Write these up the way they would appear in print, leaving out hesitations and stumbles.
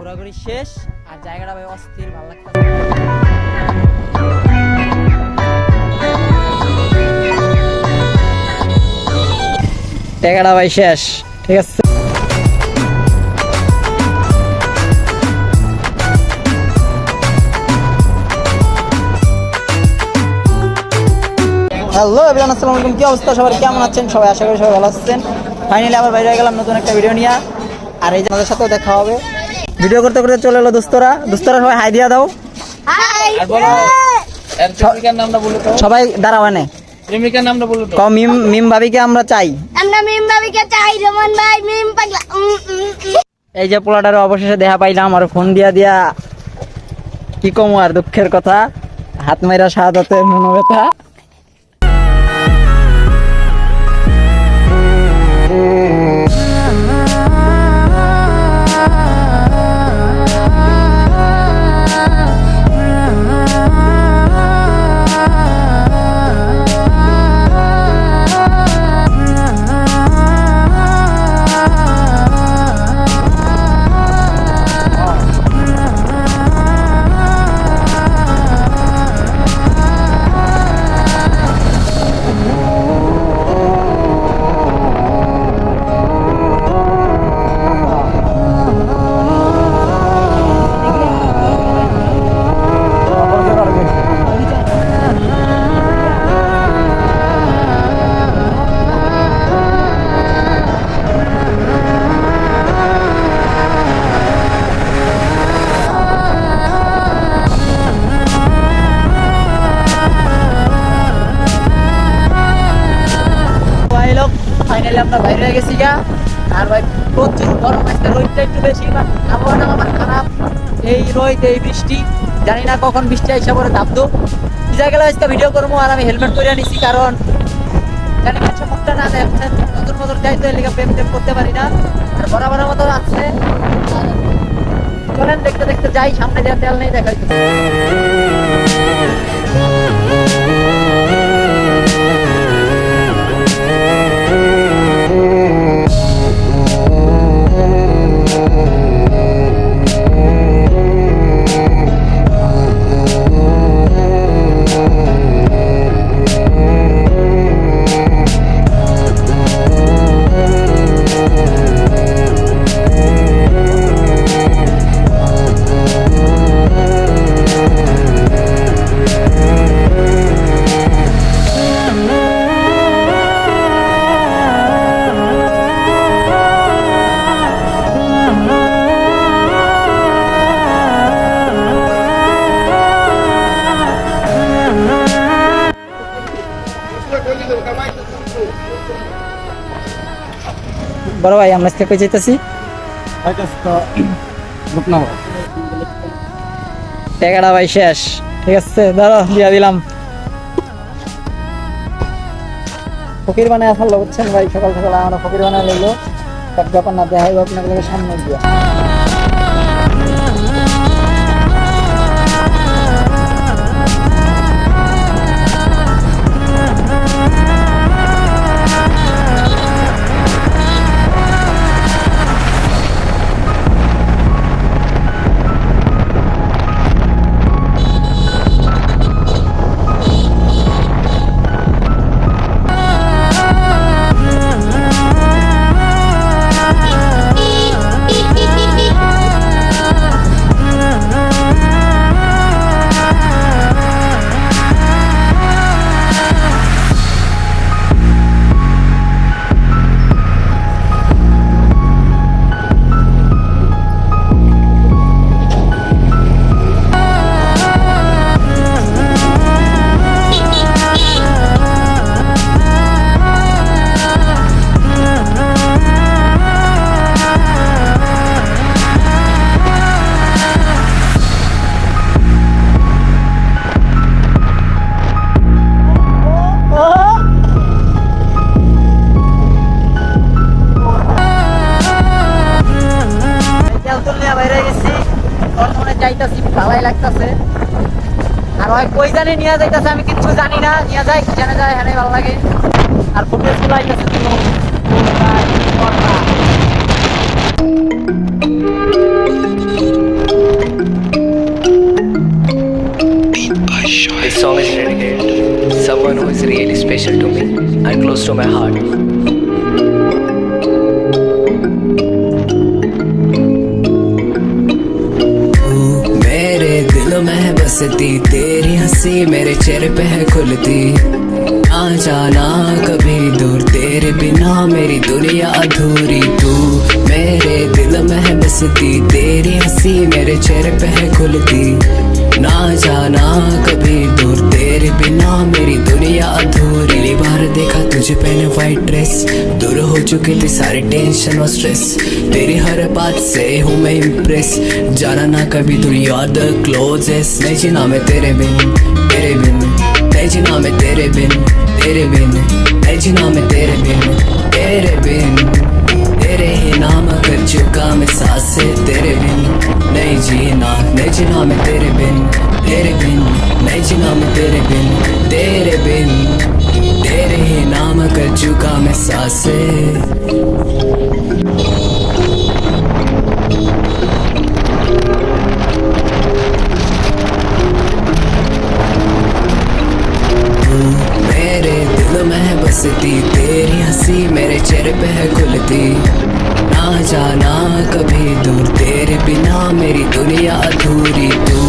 ঘোরাঘুরি শেষ আর জায়গাটা ভাই অস্থির, ভালো লাগছে। টাকাটা ভাই শেষ, ঠিক আছে। হ্যালো এভরিওয়ান, আসসালামু আলাইকুম। কি অবস্থা সবার, কেমন আছেন সবাই? আশা করি সবাই ভালো আছেন। ফাইনালি আবার বাইরে গেলাম নতুন একটা ভিডিও নিয়ে, আর এই যে আমাদের সাথেও দেখা হবে। ভিডিও করতে করতে চলে এলো দোস্তরা সবাই হাই দিয়া দাও। আর বলো এর প্রেমিকার নামটা বলো তো। সবাই দাঁড়াও না, প্রেমিকার নামটা বলো তো। মিম ভাবিকে আমরা চাই, আমরা মিম ভাবিকে চাই। রমন ভাই মিম পাগলা। এই যে পোলাটার অবশেষে দেখা পাইলাম, আর ফোন দিয়া কি কম আর দুঃখের কথা, হাত মাইরা শাহাদাতে মনোব্যথা। ফাইনালি আমরা বাইরে হয়ে গেছি গা। আর ভাই প্রচুর গরম আসছে, রোদটা একটু বেশি, আবহাওয়াটা আমার খারাপ। এই রোদ এই বৃষ্টি, জানি না কখন বৃষ্টি আইসা পরে থামতো। ভিজা গেলে আজকে ভিডিও করবো, আর আমি হেলমেট করে নিছি, কারণ জানি না মুখটা না দেখছেন, নতুন যাই তো এলাকা প্রেম করতে পারি না। আর বরাবর মতো আছে, চলেন দেখতে দেখতে যাই। সামনে যা তেল নেই দেখাই। বড় ভাই আমরা আজকে কই যাইতাছি? টাকাটা ভাই শেষ, ঠিক আছে, ধরো দিয়া দিলাম। ফকির বানায় আসল বুঝছেন ভাই, সকাল সকাল আমরা ফকির বানায় লইলো, সব ব্যাপার না দেখাইব আপনাদের সামনে দিয়া। ভালোই লাগতেছে, আর ওই কই জানি নিয়ে যাইতেছে, আমি কিছু জানি না, নিয়ে যাই জানে যায়, হ্যাঁ ভালো লাগে। আর ফুটেজ গুলো আইতেছে। special to me and close to my heart. मेरे दिल में है बसती, तेरी हंसी मेरे चेहरे पे है खुलती। ना जाना कभी दूर, तेरे बिना मेरी दुनिया अधूरी। तू मेरे दिल में है बसती, तेरी हंसी मेरे चेहरे पे है खुलती। ना जाना कभी दूर, तेरे बिना मेरी दुनिया अधूरी। पहली बार देखा तुझे पहने वाइट ड्रेस, दूर हो चुकी थी सारी टेंशन और स्ट्रेस। तेरी हर बात से हूँ मैं इम्प्रेस, जाना ना कभी दूर, यू आर द क्लोजेस्ट। नहीं जीना मैं तेरे बिन, तेरे बिन, नहीं जीना मैं तेरे बिन, तेरे बिन, नहीं जीना मैं तेरे बिन, तेरे बिन। तेरे ही नाम कर चुका मैं सांसें, तेरे बिन नहीं जीना, नहीं जीना मैं तेरे बिन, तेरे बिन, नहीं जीना मैं तेरे बिन, तेरे बिन। तेरे ही नाम कर चुका मैं सांसें। मेरे दिल में है बसती, तेरी हंसी मेरे चेहरे पे है खुलती। ना जाना कभी दूर, तेरे बिना मेरी दुनिया अधूरी। तू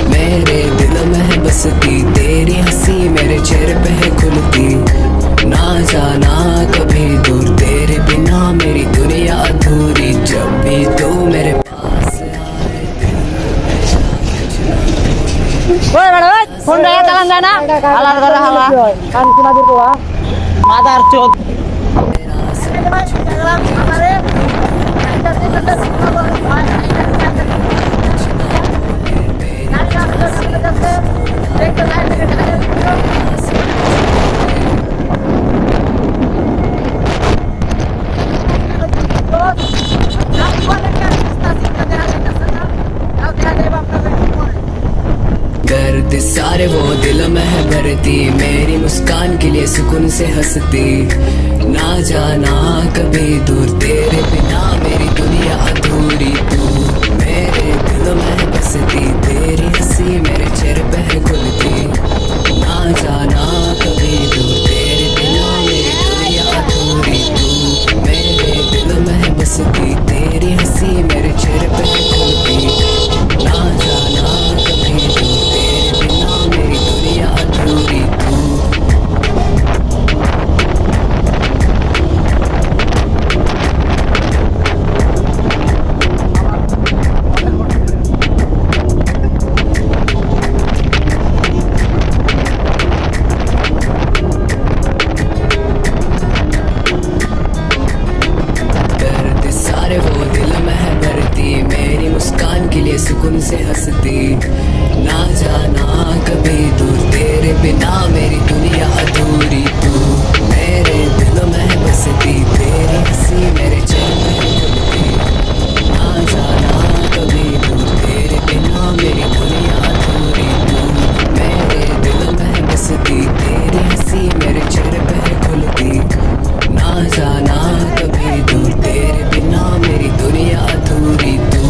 मेरे दिल में है बसती, तेरी हंसी मेरे चेहरे पे है खुलती। ना जाना कभी दूर, तेरे बिना मेरी दुनिया अधूरी। जब भी तू मेरे पास आए, ওই বড় ভাই ফোন রে চালান যায় না হালার ঘরে হালা কান শোনা দিব মাদার চোদ दर्द सारे वो दिल में है भरती, मेरी मुस्कान के लिए सुकून से हंसती। ना जाना कभी दूर, तेरे बिना मेरी दुनिया अधूरी। तू मेरे दिल में है बसती, तेरी हंसी मेरे चेहरे पे है खुलती। ना जाना कभी दूर, तेरे बिना मेरी दुनिया अधूरी। तू मेरे दिल में है बसती, तेरी हंसी मेरे चेहरे पे है खुलती। ना जाना कभी दूर, तेरे बिना मेरी दुनिया अधूरी। तू दर्द सारे वो दिल में है भरती, मेरी मुस्कान के लिए सुकून से हंसती। ना जाना कभी दूर, तेरे बिना मेरी दुनिया अधूरी। तू मेरे दिल में है बसती, तेरी हंसी मेरे चेहरे पे है खुलती। ना जाना कभी दूर, तेरे बिना मेरी दुनिया अधूरी। तू मेरे दिल में है बसती, तेरी हंसी मेरे चेहरे पे है खुलती। ना जाना कभी दूर, तेरे बिना मेरी दुनिया अधूरी। तू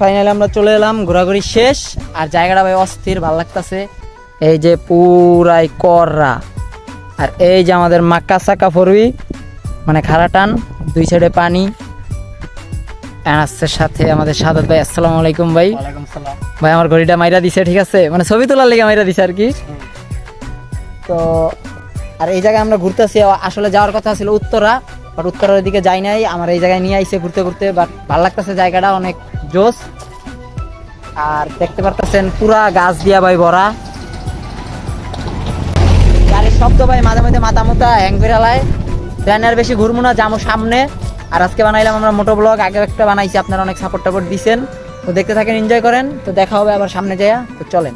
ফাইনালি আমরা চলে এলাম, ঘোরাঘুরি শেষ। আর জায়গাটা ভাই অস্থির, ভালো লাগতেছে। এই যে পুরাই কররা, আর এই যে আমাদের মাক্কা সাকা ফরুই মানে খাড়া টান, দুই সাইডে পানি। আসছে সাথে আমাদের সাদাত ভাই। আসসালামু আলাইকুম ভাই। ভাই আমার ঘড়িটা মাইরা দিছে, ঠিক আছে, মানে ছবি তোলার লেগে মাইরা দিছে আর কি। তো আর এই জায়গায় আমরা ঘুরতেছি, আসলে যাওয়ার কথা ছিল উত্তরা, বাট উত্তরার দিকে যাই নাই। আমার এই জায়গায় নিয়ে আইছে ঘুরতে ঘুরতে, বাট ভালো লাগতেছে, জায়গাটা অনেক জোস। আর দেখতে পারতেছেন পুরা গাছ দিয়া ভাই ভরা। গাড়ির শব্দ ভাই মাঝে মাঝে মাথা মুতা হ্যাং ফেরালায়। ট্রেন আর বেশি ঘুরবো না, যাবো সামনে। আর আজকে বানাইলাম আমরা মোটো ব্লগ, আগে একটা বানাইছি, আপনারা অনেক সাপোর্ট টাপোর্ট দিচ্ছেন। তো দেখতে থাকেন, এনজয় করেন। তো দেখা হবে আবার সামনে যাইয়া, তো চলেন।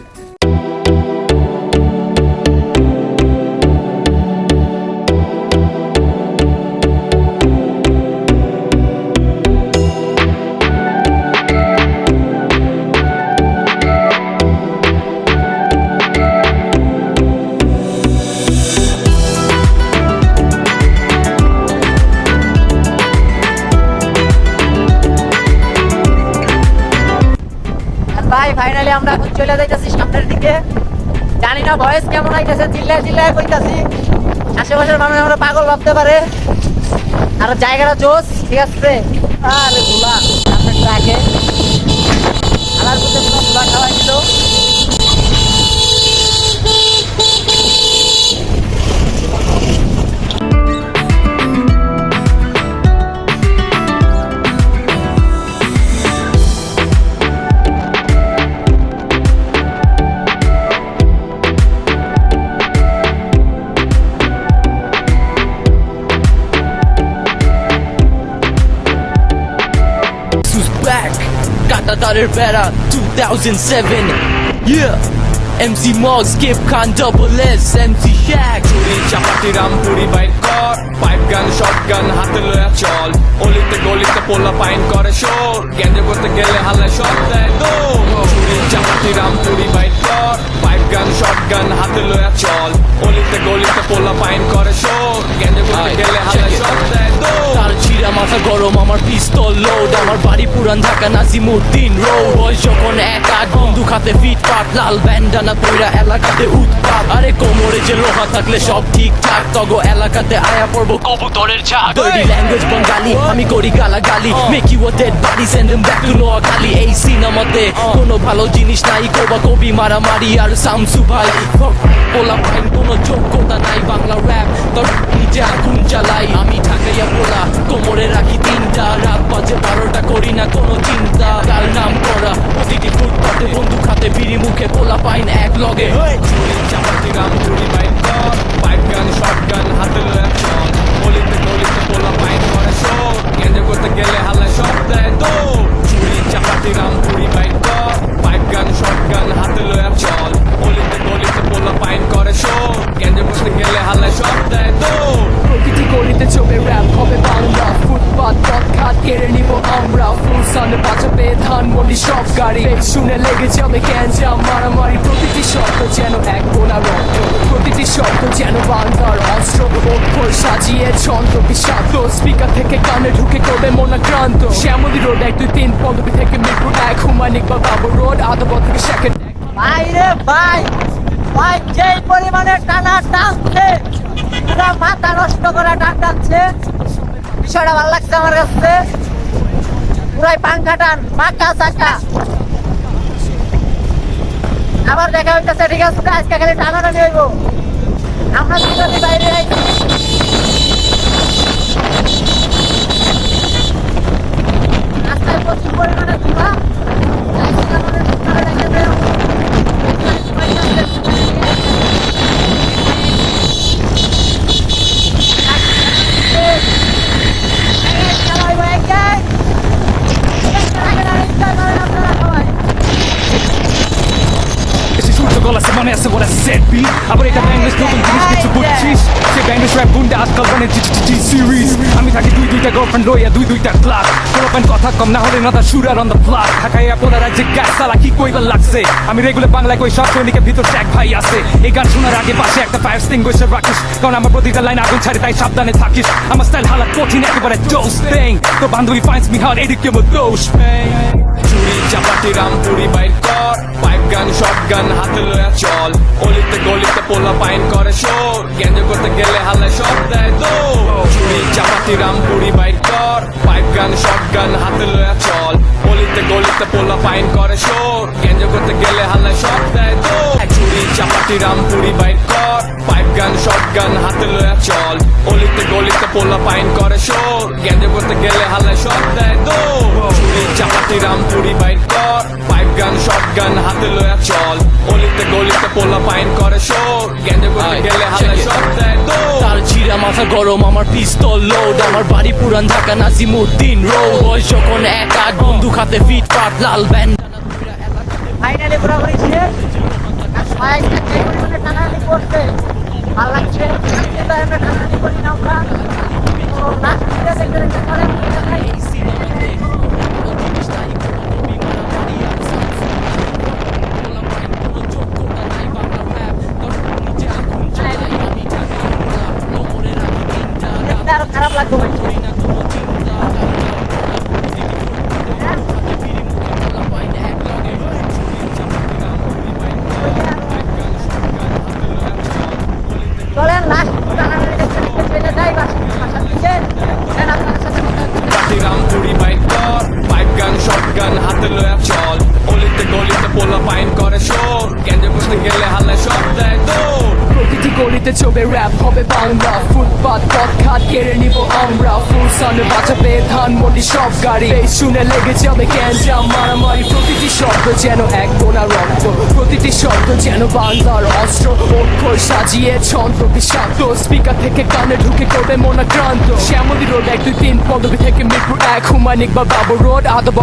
ভাই ফাইনালি আমরা এখন চলে যাইতেছি সামনের দিকে। জানি না ভয়েস কেমন আইতেছে, চিল্লায় চিল্লায় কইতাছি, আশেপাশের মানুষ আমরা পাগল ভাবতে পারে। আর জায়গাটা জোস, ঠিক আছে। আর ধুলা সামনের ট্রাকে আলার মধ্যে পুরো ধুলা খাওয়াই দিল। Katatare Vera 2007. Yeah. MC Mogs, Skip Khan, Double S, MC Shaq. চুরি চাপাতি রামপুরি বাইক কর, পাইপ গান শর্ট গান হাতে লয়া চল, অলিতে গলিতে পোলা পাইন করে শোর, গেঞ্জে করতে গেলে হালে শট দেয় দৌড়। চুরি চাপাতি রামপুরি বাইক কর, পাইপ গান শর্ট গান হাতে লয়া চল, অলিতে গলিতে পোলা পাইন করে শোর, গেঞ্জে করতে গেলে হালে শট দেয় দৌড়। তার ছিঁড়া মাথা গরম, আমার পিস্তল লোড, আমার বাড়ি পুরান ঢাকা নাজিমুদ্দিন রোড। বয়স যখন 1-8, বন্দুক হাতে ফিট পাট, লাল ব্যান্ডানা পইরা এলাকাতে উৎপাত। আরে কোমরে যে লোহা থাকলে সব ঠিকঠাক, তগো এলাকাতে আয়া পড়বো কবুতরের ঝাঁক। Dirty language বাঙালি, আমি করি গালাগালি, make you a dead body, send them back to Noakhali. এই সিনেমাতে কোনো ভালো জিনিস নাই, কোবা কবি মারামারি আর সামসু ভাই। পোলা পাইন কোনো যোগ্যতা নাই, বাংলা র‍্যাপ তোর নিজে আগুন জ্বালাই। আমি ঢাকাইয়া পোলা, কোমরে রাখি 3টা, রাত বাজে 12টা, করি না কোনো চিন্তা। তার নাম করা প্রতিটি ফুটপাতে, বন্দুক হাতে বিড়ি মুখে, পোলা পাইন এক লগে। চুরি চাপাতি রামপুরি বাইক কর, পাইপ গান শর্ট গান হাতে লয়া চল, অলিতে গলিতে পোলা পাইন করে শোর, গেঞ্জে করতে গেলে হালে শট দেয় দৌড়। চুরি চাপাতি রামপুরি বাইক কর, পাইপ গান শর্ট গান হাতে লয়া চল, অলিতে গলিতে পোলা পাইন করে শোর, গেঞ্জে করতে গেলে হালে শট দেয় দৌড়। প্রতিটি গলিতে চলে র‍্যাপ হবে বাংলা, ফুটপাত পথঘাট কেড়ে নিব আমরা। ফুল সামনে বাঁচাবে ধানমন্ডি সব গাড়ি, শুনে লেগে যাবে গ্যাঞ্জাম মারামারি। প্রতিটি শব্দ যেন এক বোনা রক্ত, প্রতিটি শব্দ যেন বাংলার অস্ত্র। অক্ষর সাজিয়ে ছন্দ বিষাক্ত, স্পিকার থেকে কানে ঢুকে করবে মনাক্রান্ত। শ্যামলী রোড 1-2-3 পদবী থেকে মিরপুর 1, হুমায়ুন ইকবাল বাবুর রোড, আদাবত থেকে সেকেন্ড। ভাই রে ভাই, ভাই যেই পরিমাণে টানা টানছে, পুরা মাথা নষ্ট করা টান টানছে। বিষয়টা ভালো লাগছে আমার কাছে, পুরাই পাঙ্খা টান, পাকা চাকা। আবার দেখা হইতেছে, ঠিক আছে, আজকে খালি টানাটানি হইব। আমরা দুজনই বাইরে আইছি, রাস্তায় প্রচুর পরিমাণে ধোঁয়া। যাইছি আমাদের দোকানে রেখে দেও। গলা সে মনে আছে বলা সেট বি, আবার এটা ব্যাংলিশ নতুন জিনিস কিছু বুঝছিস। সে ব্যাংলিশ র‍্যাপ গুন্ডা আজকাল বানে টি সিরিজ। আমি থাকি 2-2টা গার্লফ্রেন্ড লইয়া 2-2টা ক্লাস, পোলাপাইন কথা কম না হলে নটা শুটার অন দ্য ফ্লাট। ঢাকাইয়া পোলা রাজ্যে গ্যাস সালা কি কইবার লাগছে, আমি রেগুলার বাংলায় কই সব সৈনিকের ভিতর এক ভাই আছে। এই গান শোনার আগে পাশে একটা ফায়ার এক্সটিংগুইশার রাখিস, কারণ আমার প্রতিটা লাইন আগুন ছাড়ে, তাই সাবধানে থাকিস। আমার স্টাইল হালাত কঠিন একেবারে ডোজ ব্যাং, তো বান্ধবী ফাইন্ডস মি হার্ড, এদিকে মো দোষ ব্যাং। চুরি চাপাটি রামপুরি বাইর কর পাইপ গান শর্ট গান হাতে লয়া চল অলিতে গলিতে পোলা পাইন করে শোর গ্যাঞ্জ করতে গেলে হালে সব দেয় তো চুরি চাপাটি রামপুরি বাইর কর পাইপ গান শর্ট গান হাতে লয়া চল অলিতে গলিতে পোলা পাইন করে শোর গ্যাঞ্জ করতে গেলে হালে সব দেয় তো চুরি চাপাটি রামপুরি বাইর কর পাইপ গান শর্ট গান হাতে লয়া চল অলিতে গলিতে পোলা পাইন করে শোর গ্যাঞ্জ করতে গেলে হালে সব দেয় তো চুরি চাপাটি রামপুরি বাইর কর পাইপ গান শর্ট গান হাতে লয়া চল অলিতে গলিতে পোলা পাইন করে শোর গ্যাঞ্জ করতে গেলে হালে সব দেয় তো তার ছিঁড়া মাথা গরম আমার পিস্তল লোড আমার বাড়ি পুরান ঢাকা নাজিমুদ্দিন রোড বয়স যখন 1-8 বন্দুক হাতে ফিট পাট লাল ব্যান্ড ফাইনালি ঘোরাঘুরি শেষ আর সবাই যে পরিমাণে টানাটানি করছে ভালো লাগছে আজকে তো আমরা টানাটানি করি না আমরা তো লাস্ট ভিডিও দেখতে দেখতে চলেন দেখতে আরো খারাপ লাগবে ভাই। চলেন লাস্ট টানাটানি দেখতে দেখতে চলে যাই বাসার দিকে দেন আপনাদের সাথে কথা হচ্ছে। পাটি রামপুরি বাইক কর পাইপ গান শর্ট গান হাতে লয়া চল অলিতে গলিতে পোলা পাইন করে শোর গ্যাঞ্জ করতে গেলে হালে সব দেয় তো প্রতিটি গলিতে চবে র্যাপ হবে বাংলা ফুটপাত পথ ঘাট কেড়ে নিব আমরা ফুল সামনে বাঁচাবে ধানমন্ডি সব গাড়ি এই শুনে লেগে যাবে গ্যাঞ্জাম মারামারি প্রতিটি শব্দ যেন এক বোনা রক্ত প্রতিটি শব্দ যেন বাংলার অস্ত্র অক্ষর সাজিয়ে ছন্দ বিষাক্ত স্পিকার থেকে কানে ঢুকে করবে মনাক্রান্ত শ্যামলী রোড 1-2-3 পদবী থেকে মিরপুর 1 হুমায়ুন ইকবাল বাবু রোড আদাবত